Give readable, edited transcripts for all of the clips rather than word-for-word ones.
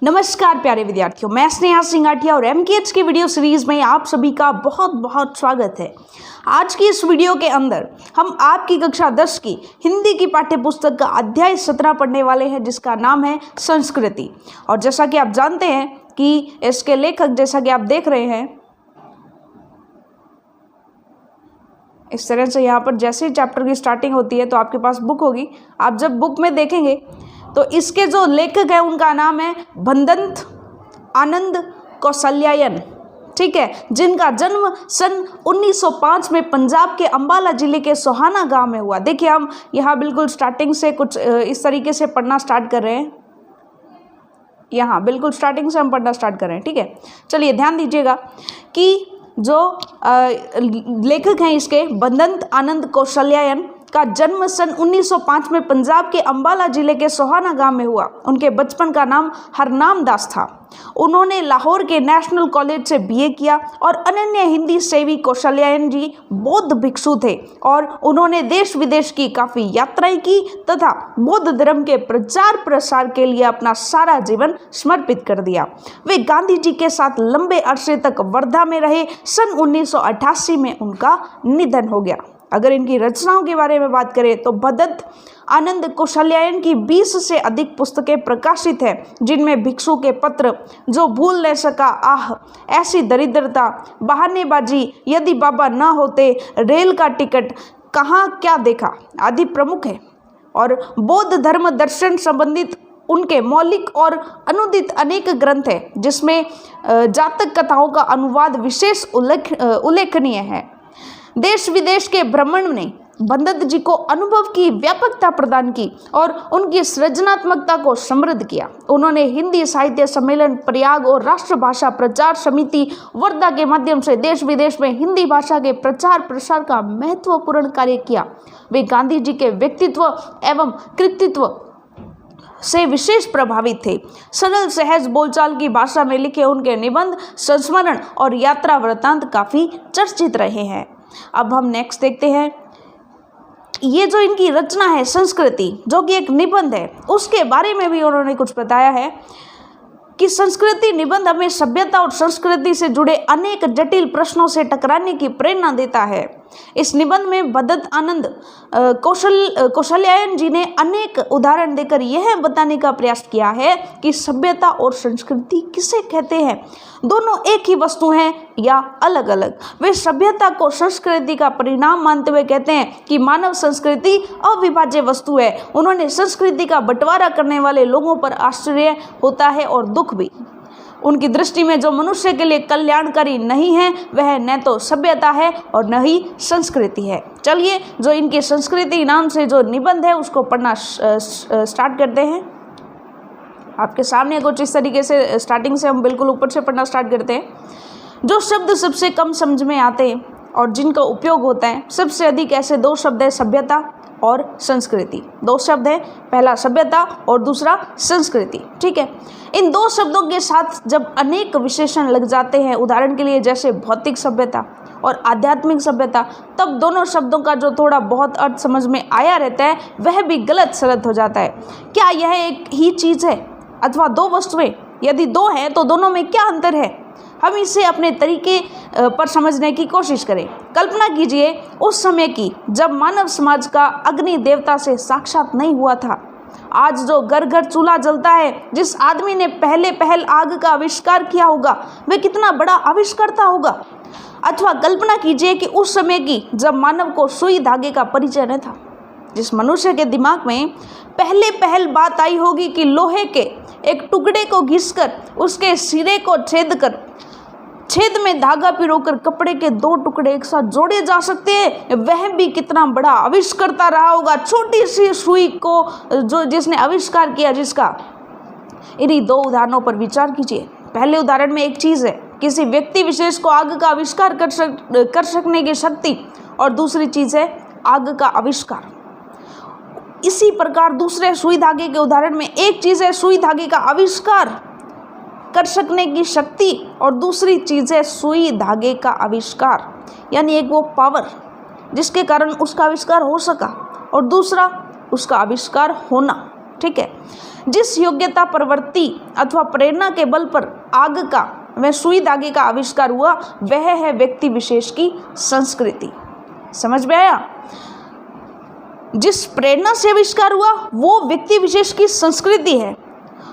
नमस्कार प्यारे विद्यार्थियों, मैं स्नेहा सिंगाठिया और एमकेएच की वीडियो सीरीज में आप सभी का बहुत बहुत स्वागत है। आज की इस वीडियो के अंदर हम आपकी कक्षा 10 की हिंदी की पाठ्य पुस्तक का अध्याय 17 पढ़ने वाले हैं, जिसका नाम है संस्कृति। और जैसा कि आप जानते हैं कि इसके लेखक, जैसा कि आप देख रहे हैं, इस तरह से यहाँ पर जैसे ही चैप्टर की स्टार्टिंग होती है तो आपके पास बुक होगी। आप जब बुक में देखेंगे तो इसके जो लेखक है उनका नाम है भदंत आनंद कौशल्यायन, ठीक है, जिनका जन्म सन 1905 में पंजाब के अंबाला जिले के सोहाना गांव में हुआ। देखिए, हम यहाँ बिल्कुल स्टार्टिंग से कुछ इस तरीके से पढ़ना स्टार्ट कर रहे हैं। यहाँ बिल्कुल स्टार्टिंग से हम पढ़ना स्टार्ट कर रहे हैं, ठीक है। चलिए ध्यान दीजिएगा कि जो लेखक हैं इसके भदंत आनंद कौशल्यायन का जन्म सन 1905 में पंजाब के अंबाला जिले के सोहाना गांव में हुआ। उनके बचपन का नाम हरनाम दास था। उन्होंने लाहौर के नेशनल कॉलेज से बीए किया और अनन्य हिंदी सेवी कौशल्यायन जी बौद्ध भिक्षु थे और उन्होंने देश विदेश की काफ़ी यात्राएं की तथा बौद्ध धर्म के प्रचार प्रसार के लिए अपना सारा जीवन समर्पित कर दिया। वे गांधी जी के साथ लंबे अरसे तक वर्धा में रहे। सन 1988 में उनका निधन हो गया। अगर इनकी रचनाओं के बारे में बात करें तो भदंत आनंद कौशल्यायन की 20 से अधिक पुस्तकें प्रकाशित हैं, जिनमें भिक्षु के पत्र, जो भूल न सका, आह, ऐसी दरिद्रता, बहानेबाजी, यदि बाबा ना होते, रेल का टिकट, कहाँ क्या देखा आदि प्रमुख है। और बौद्ध धर्म दर्शन संबंधित उनके मौलिक और अनुदित अनेक ग्रंथ हैं, जिसमें जातक कथाओं का अनुवाद विशेष उल्लेखनीय है। देश विदेश के भ्रमण ने भदंत जी को अनुभव की व्यापकता प्रदान की और उनकी सृजनात्मकता को समृद्ध किया। उन्होंने हिंदी साहित्य सम्मेलन प्रयाग और राष्ट्रभाषा प्रचार समिति वर्धा के माध्यम से देश विदेश में हिंदी भाषा के प्रचार प्रसार का महत्वपूर्ण कार्य किया। वे गांधी जी के व्यक्तित्व एवं कृतित्व से विशेष प्रभावित थे। सरल सहज बोलचाल की भाषा में लिखे उनके निबंध, संस्मरण और यात्रा वृत्तांत काफी चर्चित रहे हैं। अब हम नेक्स्ट देखते हैं। ये जो इनकी रचना है संस्कृति, जो कि एक निबंध है, उसके बारे में भी उन्होंने कुछ बताया है कि संस्कृति निबंध हमें सभ्यता और संस्कृति से जुड़े अनेक जटिल प्रश्नों से टकराने की प्रेरणा देता है। इस निबंध में भदंत आनंद कौशल्यायन जी ने अनेक उदाहरण देकर यह बताने का प्रयास किया है कि सभ्यता और संस्कृति किसे कहते हैं, दोनों एक ही वस्तु हैं या अलग अलग। वे सभ्यता को संस्कृति का परिणाम मानते हुए कहते हैं कि मानव संस्कृति अविभाज्य वस्तु है। उन्होंने संस्कृति का बंटवारा करने वाले लोगों पर आश्चर्य होता है और दुख भी। उनकी दृष्टि में जो मनुष्य के लिए कल्याणकारी नहीं है वह न तो सभ्यता है और न ही संस्कृति है। चलिए, जो इनकी संस्कृति नाम से जो निबंध है उसको पढ़ना स्टार्ट करते हैं। आपके सामने कुछ इस तरीके से स्टार्टिंग से हम बिल्कुल ऊपर से पढ़ना स्टार्ट करते हैं। जो शब्द सबसे कम समझ में आते हैं और जिनका उपयोग होता है सबसे अधिक, ऐसे दो शब्द है सभ्यता और संस्कृति। दो शब्द है, पहला सभ्यता और दूसरा संस्कृति, ठीक है। इन दो शब्दों के साथ जब अनेक विशेषण लग जाते हैं, उदाहरण के लिए जैसे भौतिक सभ्यता और आध्यात्मिक सभ्यता, तब दोनों शब्दों का जो थोड़ा बहुत अर्थ समझ में आया रहता है वह भी गलत सलत हो जाता है। क्या यह एक ही चीज़ है अथवा दो वस्तुएं? यदि दो हैं तो दोनों में क्या अंतर है? हम इसे अपने तरीके पर समझने की कोशिश करें। कल्पना कीजिए उस समय की जब मानव समाज का अग्नि देवता से साक्षात नहीं हुआ था। आज जो घर घर चूल्हा जलता है, जिस आदमी ने पहल आग का आविष्कार किया होगा वह कितना बड़ा आविष्कर्ता होगा। अथवा कल्पना कीजिए कि उस समय की जब मानव को सुई धागे का परिचय न था। जिस मनुष्य के दिमाग में पहल बात आई होगी कि लोहे के एक टुकड़े को घिसकर उसके सिरे को छेद में धागा पिरोकर कपड़े के दो टुकड़े एक साथ जोड़े जा सकते हैं, वह भी कितना बड़ा आविष्कर्ता रहा होगा। छोटी सी सुई को जो जिसने आविष्कार किया, जिसका। इन्हीं दो उदाहरणों पर विचार कीजिए। पहले उदाहरण में एक चीज़ है, किसी व्यक्ति विशेष को आग का आविष्कार कर सकने की शक्ति, और दूसरी चीज़ है आग का आविष्कार। इसी प्रकार दूसरे सुई धागे के उदाहरण में एक चीज़ है सुई धागे का आविष्कार कर सकने की शक्ति और दूसरी चीज़ है सुई धागे का आविष्कार, यानी एक वो पावर जिसके कारण उसका आविष्कार हो सका और दूसरा उसका आविष्कार होना, ठीक है। जिस योग्यता, प्रवृत्ति अथवा प्रेरणा के बल पर आग का व सुई धागे का आविष्कार हुआ वह है व्यक्ति विशेष की संस्कृति। समझ में आया? जिस प्रेरणा से आविष्कार हुआ वो व्यक्ति विशेष की संस्कृति है,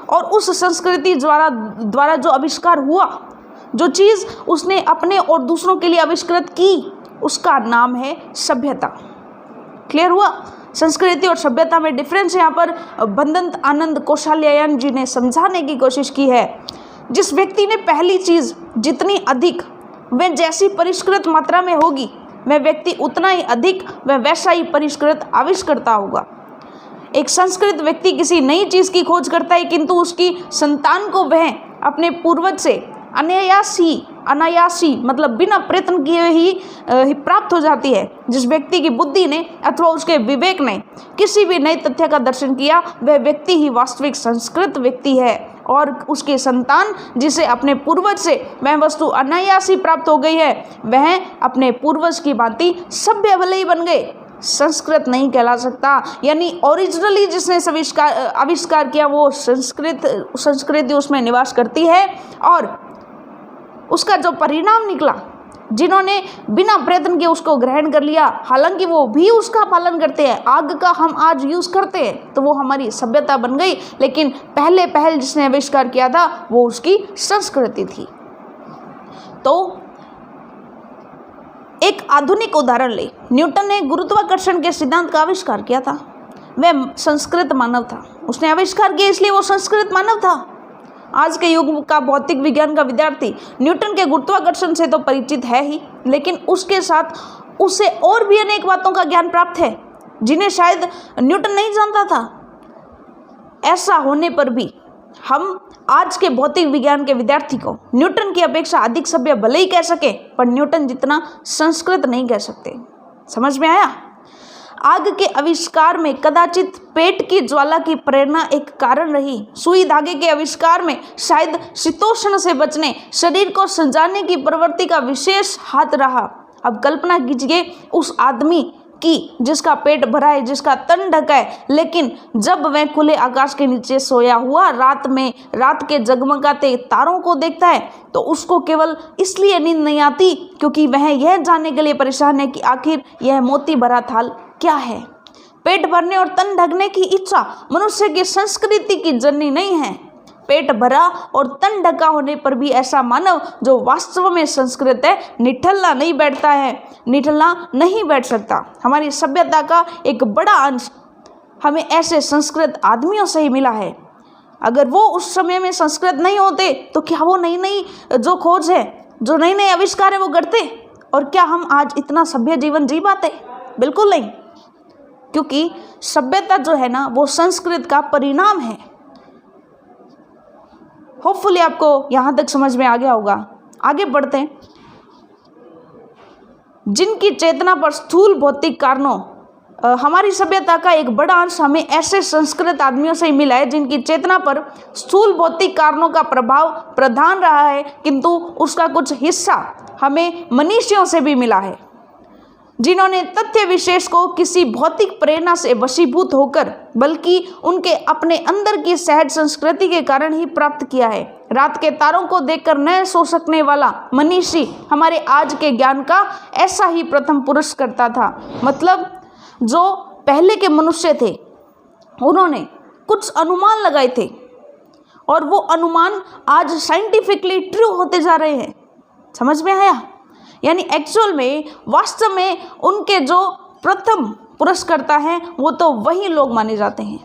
और उस संस्कृति द्वारा जो आविष्कार हुआ, जो चीज़ उसने अपने और दूसरों के लिए आविष्कृत की, उसका नाम है सभ्यता। क्लियर हुआ? संस्कृति और सभ्यता में डिफरेंस यहाँ पर बंदंत आनंद कौशल्यायन जी ने समझाने की कोशिश की है। जिस व्यक्ति ने पहली चीज़ जितनी अधिक व जैसी परिष्कृत मात्रा में होगी, वह व्यक्ति उतना ही अधिक व वैसा ही परिष्कृत आविष्कर्ता होगा। एक संस्कृत व्यक्ति किसी नई चीज़ की खोज करता है, किंतु उसकी संतान को वह अपने पूर्वज से अनायासी मतलब बिना प्रयत्न किए ही प्राप्त हो जाती है। जिस व्यक्ति की बुद्धि ने अथवा उसके विवेक ने किसी भी नए तथ्य का दर्शन किया, वह व्यक्ति ही वास्तविक संस्कृत व्यक्ति है, और उसकी संतान जिसे अपने पूर्वज से वह वस्तु अनायासी प्राप्त हो गई है, वह अपने पूर्वज की भांति सभ्य भले ही बन गए, संस्कृत नहीं कहला सकता। यानी ओरिजिनली जिसने आविष्कार किया वो संस्कृति उसमें निवास करती है, और उसका जो परिणाम निकला, जिन्होंने बिना प्रयत्न के उसको ग्रहण कर लिया, हालांकि वो भी उसका पालन करते हैं, आग का हम आज यूज़ करते हैं, तो वो हमारी सभ्यता बन गई। लेकिन पहल जिसने आविष्कार किया था वो उसकी संस्कृति थी। तो एक आधुनिक उदाहरण ले, न्यूटन ने गुरुत्वाकर्षण के सिद्धांत का आविष्कार किया था। वह संस्कृत मानव था, उसने आविष्कार किया इसलिए वो संस्कृत मानव था। आज के युग का भौतिक विज्ञान का विद्यार्थी न्यूटन के गुरुत्वाकर्षण से तो परिचित है ही, लेकिन उसके साथ उसे और भी अनेक बातों का ज्ञान प्राप्त है जिन्हें शायद न्यूटन नहीं जानता था। ऐसा होने पर भी हम आज के भौतिक विज्ञान के विद्यार्थी को न्यूटन की अपेक्षा अधिक सभ्य भले ही कह सके, पर न्यूटन जितना संस्कृत नहीं कह सकते। समझ में आया? आग के आविष्कार में कदाचित पेट की ज्वाला की प्रेरणा एक कारण रही। सुई धागे के आविष्कार में शायद शीतोष्ण से बचने, शरीर को सजाने की प्रवृत्ति का विशेष हाथ रहा। अब कल्पना कीजिए उस आदमी की जिसका पेट भरा है, जिसका तन ढका है, लेकिन जब वह खुले आकाश के नीचे सोया हुआ रात के जगमगाते तारों को देखता है, तो उसको केवल इसलिए नींद नहीं आती क्योंकि वह यह जानने के लिए परेशान है कि आखिर यह मोती भरा थाल क्या है। पेट भरने और तन ढकने की इच्छा मनुष्य की संस्कृति की जननी नहीं है। पेट भरा और तन ढका होने पर भी ऐसा मानव जो वास्तव में संस्कृत है, निठल्ला नहीं बैठ सकता। हमारी सभ्यता का एक बड़ा अंश हमें ऐसे संस्कृत आदमियों से ही मिला है। अगर वो उस समय में संस्कृत नहीं होते तो क्या वो नई जो खोज है, जो नए आविष्कार है वो करते, और क्या हम आज इतना सभ्य जीवन जी पाते? बिल्कुल नहीं, क्योंकि सभ्यता जो है ना वो संस्कृत का परिणाम है। होपफुली आपको यहाँ तक समझ में आ गया होगा। आगे बढ़ते हैं। जिनकी चेतना पर स्थूल भौतिक कारणों हमारी सभ्यता का एक बड़ा अंश हमें ऐसे संस्कृत आदमियों से ही मिला है जिनकी चेतना पर स्थूल भौतिक कारणों का प्रभाव प्रधान रहा है, किंतु उसका कुछ हिस्सा हमें मनुष्यों से भी मिला है, जिन्होंने तथ्य विशेष को किसी भौतिक प्रेरणा से वशीभूत होकर बल्कि उनके अपने अंदर की सहज संस्कृति के कारण ही प्राप्त किया है। रात के तारों को देखकर न सो सकने वाला मनीषी हमारे आज के ज्ञान का ऐसा ही प्रथम पुरुष करता था। मतलब जो पहले के मनुष्य थे उन्होंने कुछ अनुमान लगाए थे, और वो अनुमान आज साइंटिफिकली ट्रू होते जा रहे हैं। समझ में आया? यानी एक्चुअल में वास्तव में उनके जो प्रथम पुरस्कर्ता हैं वो तो वही लोग माने जाते हैं।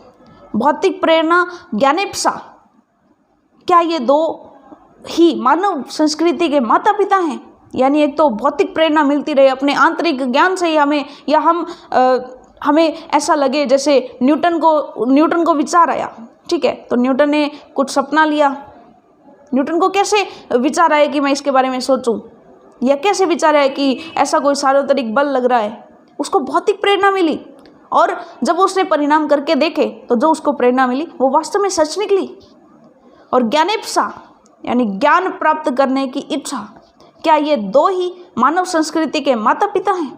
भौतिक प्रेरणा, ज्ञानेप्सा, क्या ये दो ही मानव संस्कृति के माता पिता हैं? यानी एक तो भौतिक प्रेरणा मिलती रहे अपने आंतरिक ज्ञान से ही हमें, या हमें ऐसा लगे जैसे न्यूटन को विचार आया, ठीक है, तो न्यूटन ने कुछ सपना लिया। न्यूटन को कैसे विचार आया कि मैं इसके बारे में सोचूं, या कैसे विचार है कि ऐसा कोई सार्वत्रिक बल लग रहा है? उसको भौतिक प्रेरणा मिली, और जब उसने परिणाम करके देखे तो जो उसको प्रेरणा मिली वो वास्तव में सच निकली। और ज्ञानेप्सा यानी ज्ञान प्राप्त करने की इच्छा, क्या ये दो ही मानव संस्कृति के माता पिता हैं?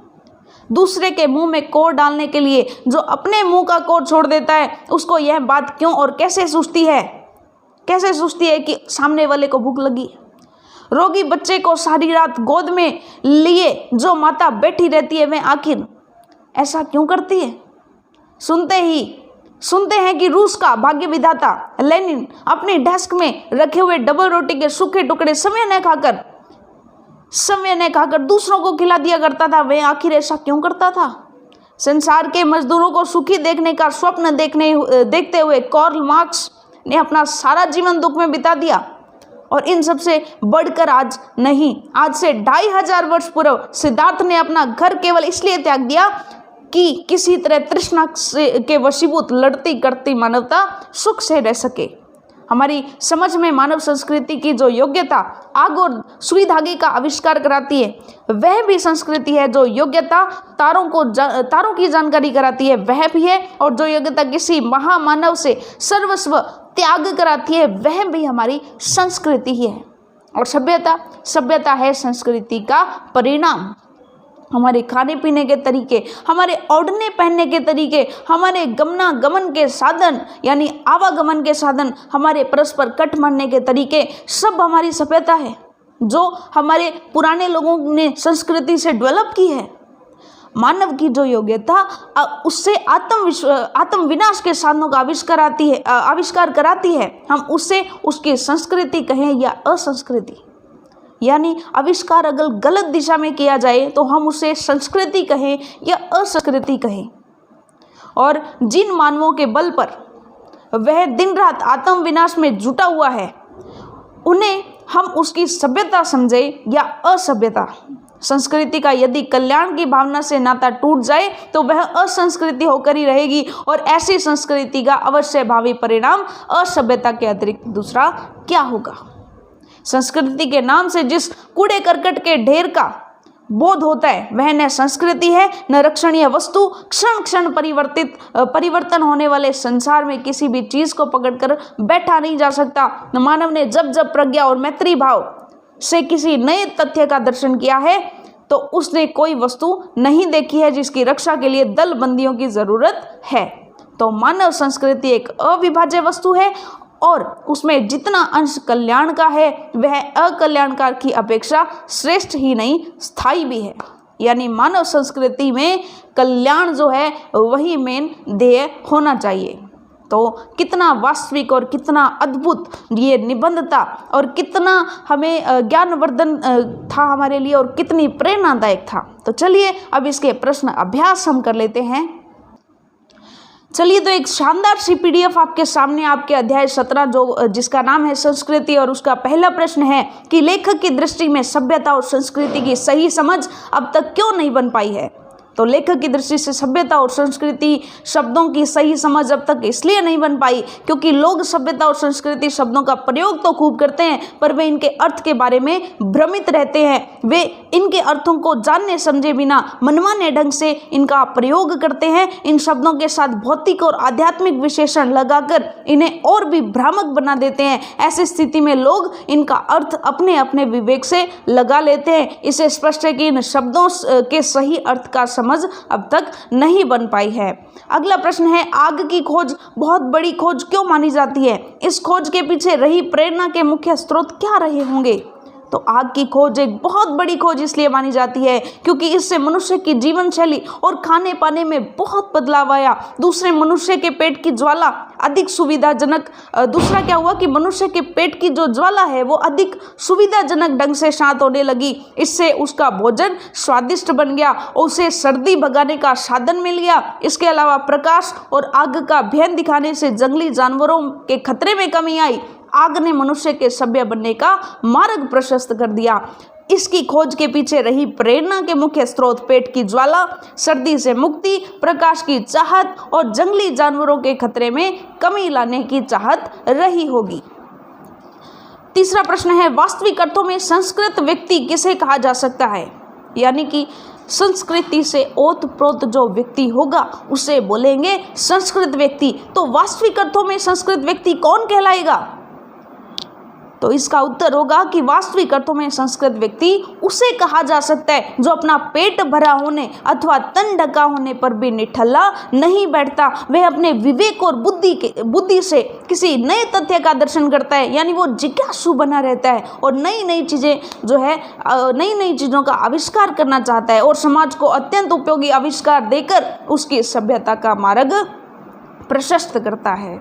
दूसरे के मुंह में कोर डालने के लिए जो अपने मुंह का कोर छोड़ देता है, उसको यह बात क्यों और कैसे सूझती है, कैसे सूझती है कि सामने वाले को भूख लगी। रोगी बच्चे को सारी रात गोद में लिए जो माता बैठी रहती है, वह आखिर ऐसा क्यों करती है। सुनते हैं कि रूस का भाग्य विधाता लेनिन अपनी डेस्क में रखे हुए डबल रोटी के सूखे टुकड़े समय न खाकर दूसरों को खिला दिया करता था। वह आखिर ऐसा क्यों करता था। संसार के मजदूरों को सुखी देखने का स्वप्न देखते हुए कार्ल मार्क्स ने अपना सारा जीवन दुख में बिता दिया। और इन सबसे बढ़कर आज से 2500 वर्ष पूर्व सिद्धार्थ ने अपना घर केवल इसलिए त्याग दिया कि किसी तरह तृष्णा के वशीभूत लड़ती करती मानवता सुख से रह सके। हमारी समझ में मानव संस्कृति की जो योग्यता आग और सुई धागे का आविष्कार कराती है, वह भी संस्कृति है। जो योग्यता तारों की जानकारी कराती है, वह भी है। और जो योग्यता किसी महामानव से सर्वस्व त्याग कराती है, वह भी हमारी संस्कृति ही है। और सभ्यता है संस्कृति का परिणाम। हमारे खाने पीने के तरीके, हमारे ओढ़ने पहनने के तरीके, हमारे गमनागमन के साधन यानी आवागमन के साधन, हमारे परस्पर कट मारने के तरीके, सब हमारी सभ्यता है जो हमारे पुराने लोगों ने संस्कृति से डेवलप की है। मानव की जो योग्यता उससे आत्म विनाश के साधनों का आविष्कार कराती है। हम उससे उसकी संस्कृति कहें या असंस्कृति, यानी आविष्कार अगर गलत दिशा में किया जाए तो हम उसे संस्कृति कहें या असंस्कृति कहें। और जिन मानवों के बल पर वह दिन रात आत्म विनाश में जुटा हुआ है, उन्हें हम उसकी सभ्यता समझे या असभ्यता। संस्कृति का यदि कल्याण की भावना से नाता टूट जाए तो वह असंस्कृति होकर ही रहेगी। और ऐसी संस्कृति का अवश्य भावी परिणाम असभ्यता के अतिरिक्त दूसरा क्या होगा। संस्कृति के नाम से जिस कूड़े करकट के ढेर का बोध होता है, वह न संस्कृति है न रक्षणीय वस्तु। क्षण क्षण परिवर्तन होने वाले संसार में किसी भी चीज को पकड़कर बैठा नहीं जा सकता। मानव ने जब जब प्रज्ञा और मैत्री भाव से किसी नए तथ्य का दर्शन किया है, तो उसने कोई वस्तु नहीं देखी है जिसकी रक्षा के लिए दल बंदियों की जरूरत है। तो मानव संस्कृति एक अविभाज्य वस्तु है और उसमें जितना अंश कल्याण का है, वह अकल्याणकार की अपेक्षा श्रेष्ठ ही नहीं, स्थायी भी है। यानी मानव संस्कृति में कल्याण जो है वही मेन ध्येय होना चाहिए। तो कितना वास्तविक और कितना अद्भुत ये निबंध था और कितना हमें ज्ञानवर्धन था हमारे लिए और कितनी प्रेरणादायक था। तो चलिए अब इसके प्रश्न अभ्यास हम कर लेते हैं। चलिए तो एक शानदार सी पीडीएफ आपके सामने, आपके अध्याय 17 जिसका नाम है संस्कृति, और उसका पहला प्रश्न है कि लेखक की दृष्टि में सभ्यता और संस्कृति की सही समझ अब तक क्यों नहीं बन पाई है। तो लेखक की दृष्टि से सभ्यता और संस्कृति शब्दों की सही समझ अब तक इसलिए नहीं बन पाई क्योंकि लोग सभ्यता और संस्कृति शब्दों का प्रयोग तो खूब करते हैं, पर वे इनके अर्थ के बारे में भ्रमित रहते हैं। वे इनके अर्थों को जानने समझे बिना मनमाने ढंग से इनका प्रयोग करते हैं। इन शब्दों के साथ भौतिक और आध्यात्मिक विशेषण लगाकर इन्हें और भी भ्रामक बना देते हैं। ऐसी स्थिति में लोग इनका अर्थ अपने अपने विवेक से लगा लेते हैं। इसे स्पष्ट है कि इन शब्दों के सही अर्थ का समझ अब तक नहीं बन पाई है। अगला प्रश्न है, आग की खोज बहुत बड़ी खोज क्यों मानी जाती है। इस खोज के पीछे रही प्रेरणा के मुख्य स्रोत क्या रहे होंगे। तो आग की खोज एक बहुत बड़ी खोज इसलिए मानी जाती है क्योंकि इससे मनुष्य की जीवन शैली और खाने पाने में बहुत बदलाव आया। दूसरे मनुष्य के पेट की ज्वाला अधिक सुविधाजनक दूसरा क्या हुआ कि मनुष्य के पेट की जो ज्वाला है वो अधिक सुविधाजनक ढंग से शांत होने लगी। इससे उसका भोजन स्वादिष्ट बन गया और उसे सर्दी भगाने का साधन मिल गया। इसके अलावा प्रकाश और आग का भेद दिखाने से जंगली जानवरों के खतरे में कमी आई। आग ने मनुष्य के सभ्य बनने का मार्ग प्रशस्त कर दिया। इसकी खोज के पीछे रही प्रेरणा के मुख्य स्रोत पेट की ज्वाला, सर्दी से मुक्ति, प्रकाश की चाहत और जंगली जानवरों के खतरे में कमी लाने की चाहत रही होगी। तीसरा प्रश्न है, वास्तविक अर्थों में संस्कृत व्यक्ति किसे कहा जा सकता है। यानी कि संस्कृति से ओतप्रोत जो व्यक्ति होगा उसे बोलेंगे संस्कृत व्यक्ति। तो वास्तविक अर्थों में संस्कृत व्यक्ति कौन कहलाएगा। तो इसका उत्तर होगा कि वास्तविक अर्थों में संस्कृत व्यक्ति उसे कहा जा सकता है जो अपना पेट भरा होने अथवा तन ढका होने पर भी निठल्ला नहीं बैठता। वह अपने विवेक और बुद्धि से किसी नए तथ्य का दर्शन करता है, यानी वो जिज्ञासु बना रहता है और नई नई चीज़ें जो है नई नई चीज़ों का आविष्कार करना चाहता है और समाज को अत्यंत उपयोगी आविष्कार देकर उसकी सभ्यता का मार्ग प्रशस्त करता है।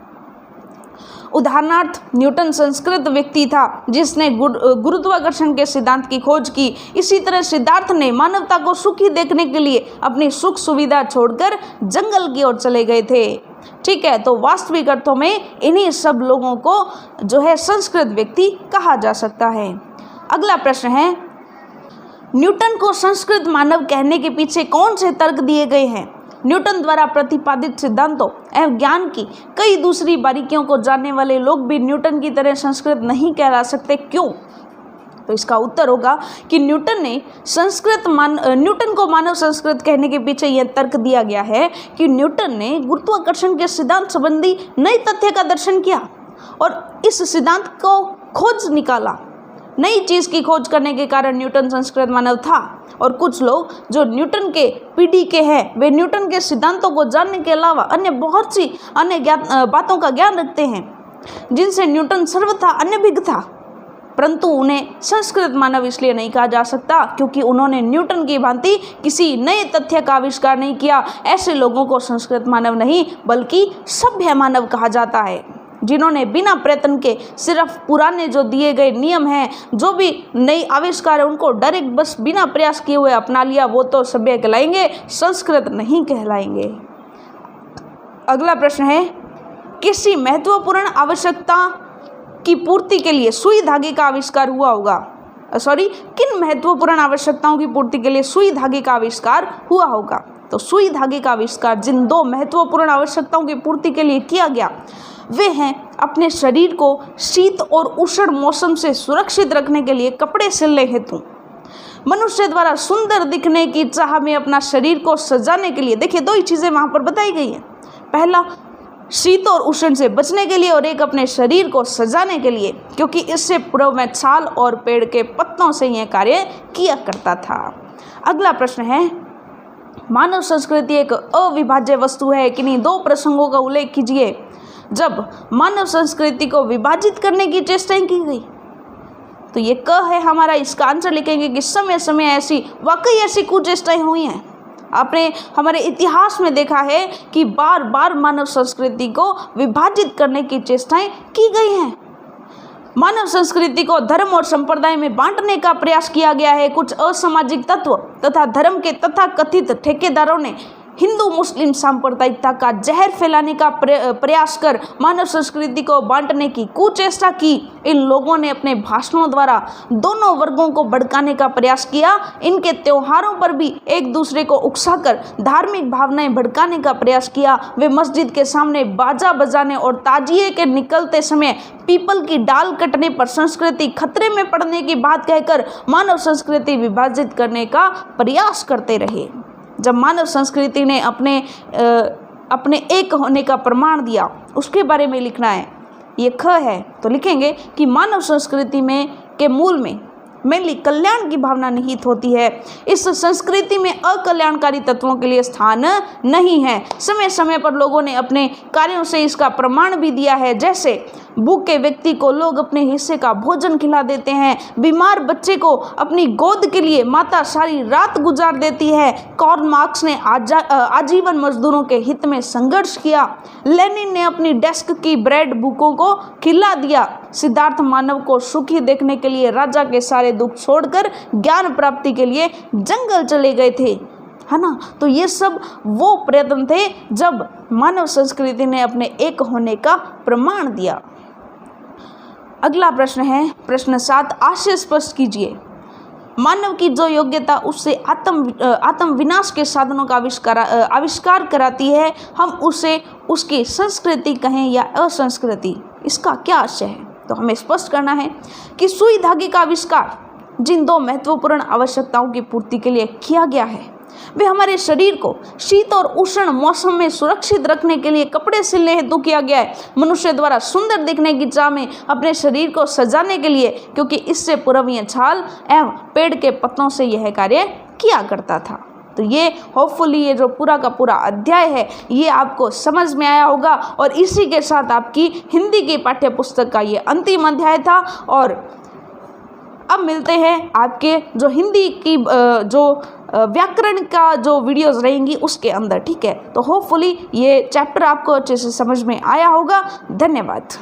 उदाहरणार्थ, न्यूटन संस्कृत व्यक्ति था जिसने गुरुत्वाकर्षण के सिद्धांत की खोज की। इसी तरह सिद्धार्थ ने मानवता को सुखी देखने के लिए अपनी सुख सुविधा छोड़कर जंगल की ओर चले गए थे। ठीक है, तो वास्तविक अर्थों में इन्हीं सब लोगों को जो है संस्कृत व्यक्ति कहा जा सकता है। अगला प्रश्न है, न्यूटन को संस्कृत मानव कहने के पीछे कौन से तर्क दिए गए हैं? न्यूटन द्वारा प्रतिपादित सिद्धांतों एवं ज्ञान की कई दूसरी बारीकियों को जानने वाले लोग भी न्यूटन की तरह संस्कृत नहीं कहला सकते, क्यों? तो इसका उत्तर होगा कि न्यूटन को मानव संस्कृत कहने के पीछे यह तर्क दिया गया है कि न्यूटन ने गुरुत्वाकर्षण के सिद्धांत संबंधी नए तथ्य का दर्शन किया और इस सिद्धांत को खोज निकाला। नई चीज़ की खोज करने के कारण न्यूटन संस्कृत मानव था। और कुछ लोग जो न्यूटन के पीढ़ी के हैं वे न्यूटन के सिद्धांतों को जानने के अलावा अन्य बहुत सी अन्य बातों का ज्ञान रखते हैं जिनसे न्यूटन सर्वथा अनभिज्ञ था, परंतु उन्हें संस्कृत मानव इसलिए नहीं कहा जा सकता क्योंकि उन्होंने न्यूटन की भांति किसी नए तथ्य का आविष्कार नहीं किया। ऐसे लोगों को संस्कृत मानव नहीं बल्कि सभ्य मानव कहा जाता है, जिन्होंने बिना प्रयत्न के सिर्फ पुराने जो दिए गए नियम हैं, जो भी नई आविष्कार है उनको डायरेक्ट बस बिना प्रयास किए हुए अपना लिया, वो तो सभ्य कहलाएंगे, संस्कृत नहीं कहलाएंगे। अगला प्रश्न है, किसी महत्वपूर्ण आवश्यकता की पूर्ति के लिए सुई धागे का आविष्कार हुआ होगा? किन महत्वपूर्ण आवश्यकताओं की पूर्ति के लिए सुई धागे का आविष्कार हुआ होगा? तो सुई धागे का आविष्कार जिन दो महत्वपूर्ण आवश्यकताओं की पूर्ति के लिए किया गया वे हैं अपने शरीर को शीत और उष्ण मौसम से सुरक्षित रखने के लिए कपड़े सिलने हेतु, मनुष्य द्वारा सुंदर दिखने की चाह में अपना शरीर को सजाने के लिए। देखिए, दो ही चीज़ें वहाँ पर बताई गई हैं, पहला शीत और उष्ण से बचने के लिए और एक अपने शरीर को सजाने के लिए, क्योंकि इससे पूर्व में छाल और पेड़ के पत्तों से यह कार्य किया करता था। अगला प्रश्न है, मानव संस्कृति एक अविभाज्य वस्तु है, किन्हीं दो प्रसंगों का उल्लेख कीजिए जब मानव संस्कृति को विभाजित करने की चेष्टाएं की गई। तो ये क है हमारा, इसका आंसर लिखेंगे कि समय समय ऐसी कुचेष्टाएं हुई हैं। आपने हमारे इतिहास में देखा है कि बार बार मानव संस्कृति को विभाजित करने की चेष्टाएं की गई हैं। मानव संस्कृति को धर्म और संप्रदाय में बांटने का प्रयास किया गया है। कुछ असामाजिक तत्व तथा धर्म के तथाकथित ठेकेदारों ने हिंदू मुस्लिम सांप्रदायिकता का जहर फैलाने का प्रयास कर मानव संस्कृति को बांटने की कुचेष्टा की। इन लोगों ने अपने भाषणों द्वारा दोनों वर्गों को भड़काने का प्रयास किया। इनके त्योहारों पर भी एक दूसरे को उकसाकर धार्मिक भावनाएं भड़काने का प्रयास किया। वे मस्जिद के सामने बाजा बजाने और ताजिए के निकलते समय पीपल की डाल कटने पर संस्कृति खतरे में पड़ने की बात कहकर मानव संस्कृति विभाजित करने का प्रयास करते रहे। जब मानव संस्कृति ने अपने एक होने का प्रमाण दिया, उसके बारे में लिखना है। ये ख है तो लिखेंगे कि मानव संस्कृति में के मूल में मेनली कल्याण की भावना निहित होती है। इस संस्कृति में अकल्याणकारी तत्वों के लिए स्थान नहीं है। समय समय पर लोगों ने अपने कार्यों से इसका प्रमाण भी दिया है, जैसे भूखे व्यक्ति को लोग अपने हिस्से का भोजन खिला देते हैं, बीमार बच्चे को अपनी गोद के लिए माता सारी रात गुजार देती है। कार्ल मार्क्स ने आजीवन मजदूरों के हित में संघर्ष किया। लेनिन ने अपनी डेस्क की ब्रेड भूखों को खिला दिया। सिद्धार्थ मानव को सुखी देखने के लिए राजा के सारे दुख छोड़कर ज्ञान प्राप्ति के लिए जंगल चले गए थे, है ना। तो ये सब वो प्रयत्न थे जब मानव संस्कृति ने अपने एक होने का प्रमाण दिया। अगला प्रश्न है, प्रश्न 7, आशय स्पष्ट कीजिए। मानव की जो योग्यता उससे आत्म विनाश के साधनों का आविष्कार कराती है, हम उसे उसकी संस्कृति कहें या असंस्कृति, इसका क्या आशय है? तो हमें स्पष्ट करना है कि सुई धागे का आविष्कार जिन दो महत्वपूर्ण आवश्यकताओं की पूर्ति के लिए किया गया है वे हमारे शरीर को शीत और उष्ण मौसम में सुरक्षित रखने के लिए कपड़े सिलने हेतु किया गया है। मनुष्य द्वारा सुंदर दिखने की चाह में अपने शरीर को सजाने के लिए, क्योंकि इससे पूर्वीय छाल एवं पेड़ के पत्तों से यह कार्य किया करता था। तो ये होपफुली ये जो पूरा का पूरा अध्याय है ये आपको समझ में आया होगा, और इसी के साथ आपकी हिंदी की पाठ्य पुस्तक का ये अंतिम अध्याय था। और अब मिलते हैं आपके जो हिंदी की जो व्याकरण का जो वीडियोस रहेंगी उसके अंदर, ठीक है। तो होपफुली ये चैप्टर आपको अच्छे से समझ में आया होगा। धन्यवाद।